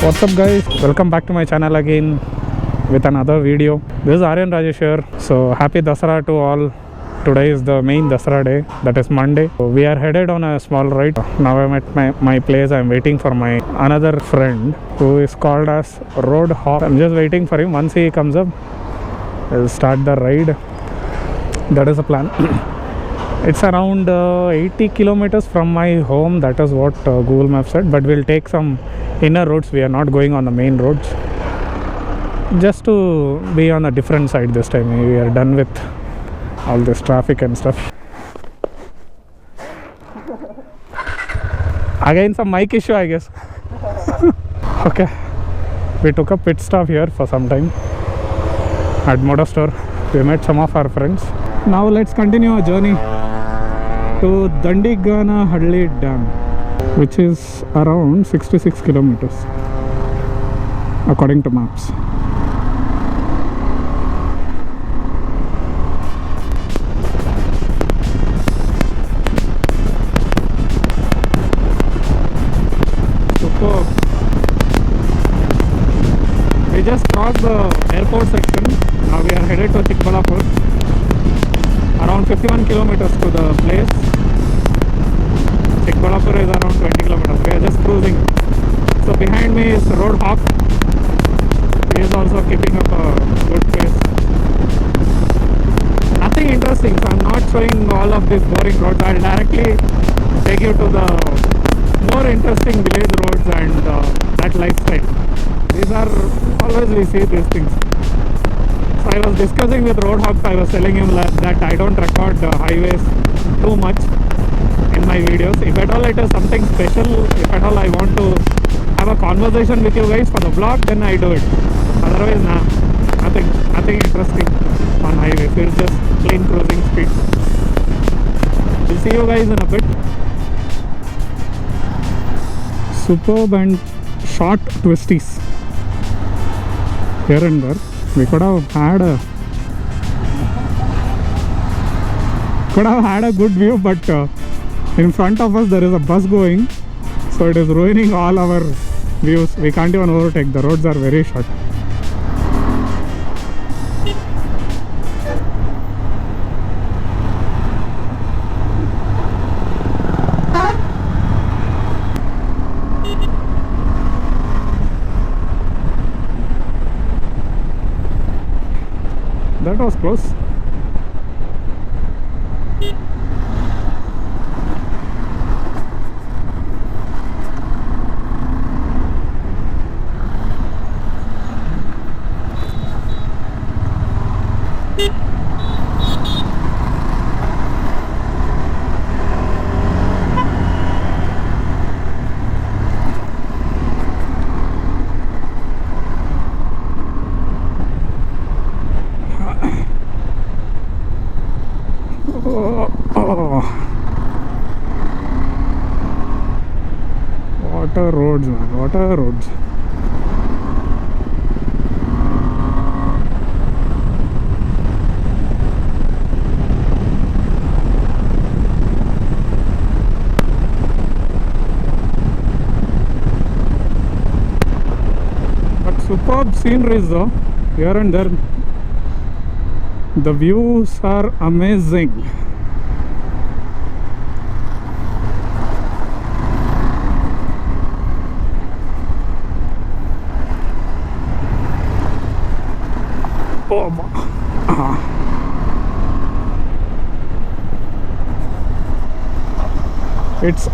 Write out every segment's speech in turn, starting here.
What's up guys, welcome back to my channel again with another video. This is Aaryan Rajesh here. So happy Dasara to all. Today is the main Dasara day, that is Monday. So we are headed on a small ride. Now I'm at my place. I'm waiting for my another friend who is called as RoadHawk. I'm just waiting for him. Once he comes up, we'll start the ride. That is the plan. It's around 80 kilometers from my home. That is what Google Maps said. But we'll take some inner roads. We are not going on the main roads. Just to be on a different side this time. We are done with all this traffic and stuff. Again some mic issue, I guess. Okay. We took a pit stop here for some time at Motor Store. We met some of our friends. Now let's continue our journey to Dandiganahalli Dam, which is around 66 kilometers according to maps. Superb. We just crossed the airport section. Now we are headed to Chikbalapur. Around 51 kilometers to the place. Chikbalapur is around 20 kilometers. We are just cruising. So behind me is RoadHawk. He is also keeping up a good pace. Nothing interesting, so I am not showing all of these boring roads. I will directly take you to the more interesting village roads and that lifestyle. These are always we see these things. So I was discussing with RoadHawk. I was telling him that I don't record highways too much in my videos. If at all it is something special, if at all I want to have a conversation with you guys for the vlog, then I do it. Otherwise, nothing interesting on highways. It's just clean cruising speed. We'll see you guys in a bit. Superb and short twisties here and there. We could have had a good view, but in front of us there is a bus going, so it is ruining all our views. We can't even overtake. The roads are very short. That was close. What a roads, man. What a roads. But superb sceneries though, here and there. The views are amazing. It's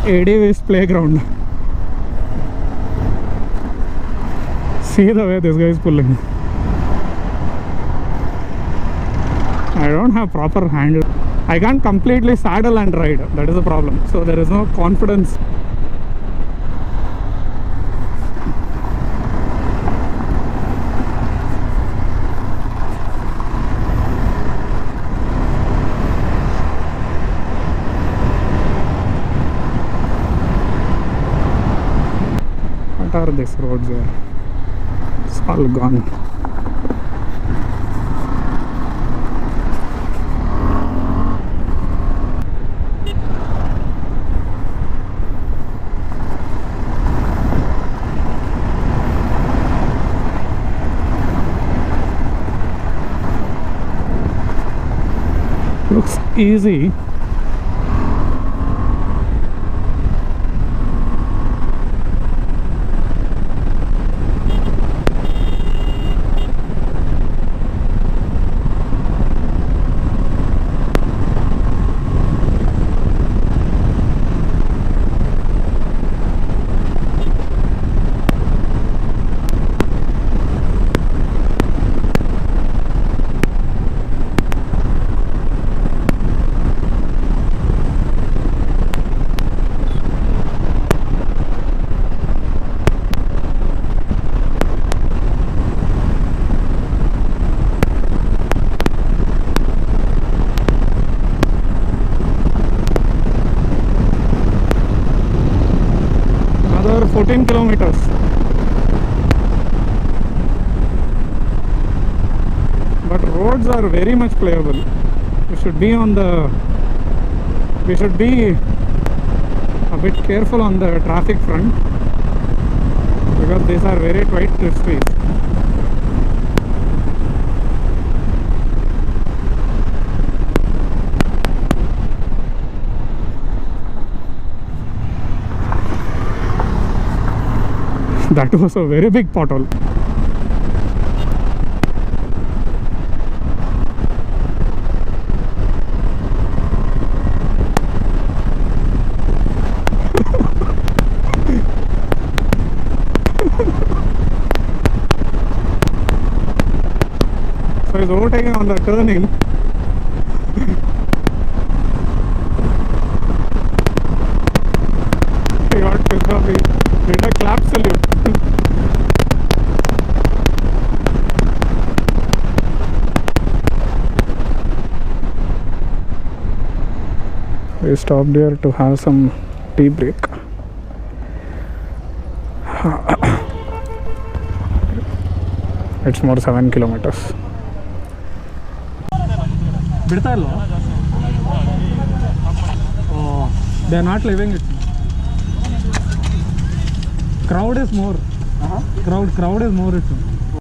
ADV's playground. See the way this guy is pulling. I don't have proper handle. I can't completely saddle and ride. That is the problem. So there is no confidence. What are these roads here? It's all gone. easy. Another 14 kilometers. But roads are very much playable. We should be a bit careful on the traffic front, because these are very tight streets. That was a very big pothole. So he's overtaking on the turning. He got pissed off. He did a clap salute. We stopped here to have some tea break. It's more 7 kilometers. Oh, they are not living it. Crowd is more. Crowd is more.